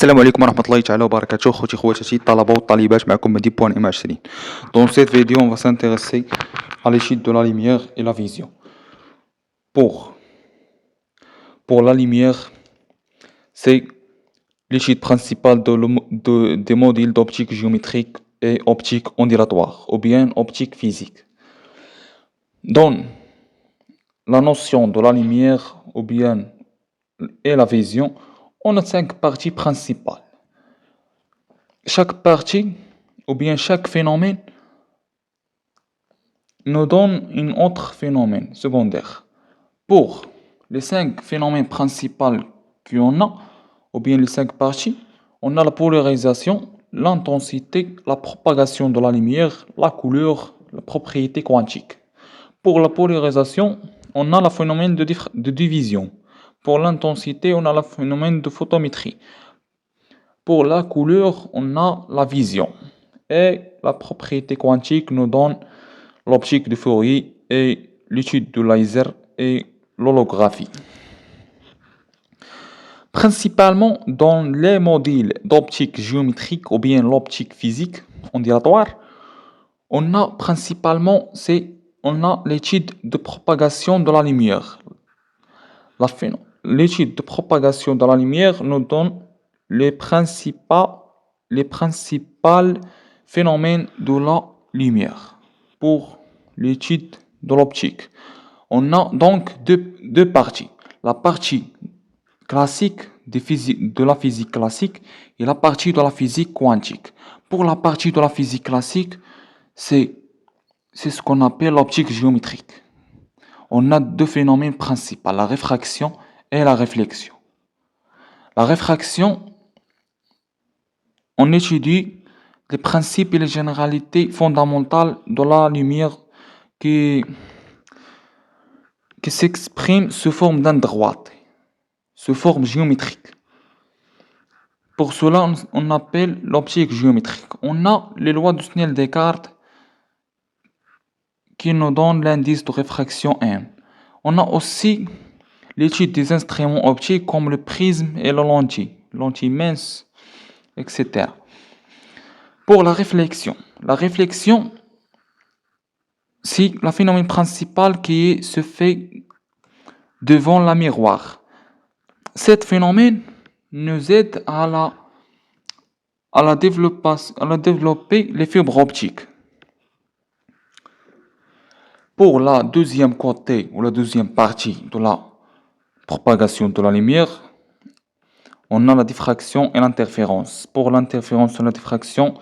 السلام عليكم ورحمة الله تعالى وبركاته. خوتي خواتاتي الطلبة والطالبات، معكم مهدي بوان ام 20. Dans cette vidéo, on va s'intéresser à l'étude de la lumière et la vision. Pour la lumière, c'est l'étude principale des modules d'optique géométrique et optique ondulatoire, ou bien optique physique. Dans la notion de la lumière, ou bien et la vision, on a 5 parties principales. Chaque partie, ou bien chaque phénomène, nous donne un autre phénomène secondaire. Pour les 5 phénomènes principaux qu'on a, ou bien les 5 parties, on a la polarisation, l'intensité, la propagation de la lumière, la couleur, la propriété quantique. Pour la polarisation, on a le phénomène de division. Pour l'intensité, on a le phénomène de photométrie. Pour la couleur, on a la vision. Et la propriété quantique nous donne l'optique de Fourier et l'étude du laser et l'holographie. Principalement dans les modules d'optique géométrique ou bien l'optique physique ondulatoire, on a principalement l'étude de propagation de la lumière. L'étude de propagation de la lumière nous donne les principaux phénomènes de la lumière. Pour l'étude de l'optique, on a donc deux parties. La partie classique de la physique classique et la partie de la physique quantique. Pour la partie de la physique classique, c'est ce qu'on appelle l'optique géométrique. On a deux phénomènes principaux, la réfraction et la réflexion. La réfraction, on étudie les principes et les généralités fondamentales de la lumière qui s'expriment sous forme d'un droite, sous forme géométrique. Pour cela, on appelle l'optique géométrique. On a les lois de Snell-Descartes qui nous donnent l'indice de réfraction M. On a aussi l'étude des instruments optiques comme le prisme et la lentille mince, etc. Pour la réflexion, c'est le phénomène principal qui se fait devant la miroir. Cet phénomène nous aide à développer les fibres optiques. Pour la deuxième côté ou la deuxième partie de la propagation de la lumière, on a la diffraction et l'interférence. Pour l'interférence et la diffraction,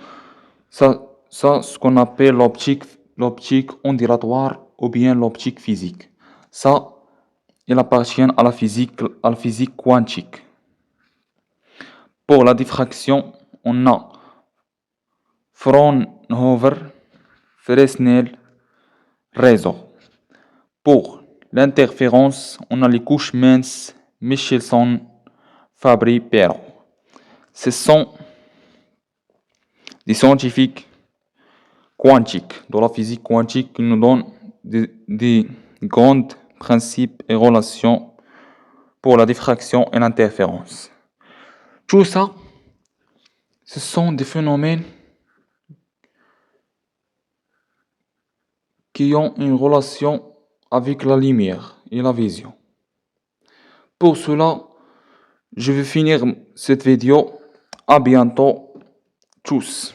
ça ce qu'on appelle l'optique ondulatoire ou bien l'optique physique. Ça, il appartient à la physique quantique. Pour la diffraction, on a Fraunhofer, Fresnel, réseau. Pour l'interférence, on a les couches minces, Michelson, Fabry, Perron. Ce sont des scientifiques quantiques, de la physique quantique, qui nous donnent des grands principes et relations pour la diffraction et l'interférence. Tout ça, ce sont des phénomènes qui ont une relation avec la lumière et la vision. Pour cela, je vais finir cette vidéo. À bientôt, tous.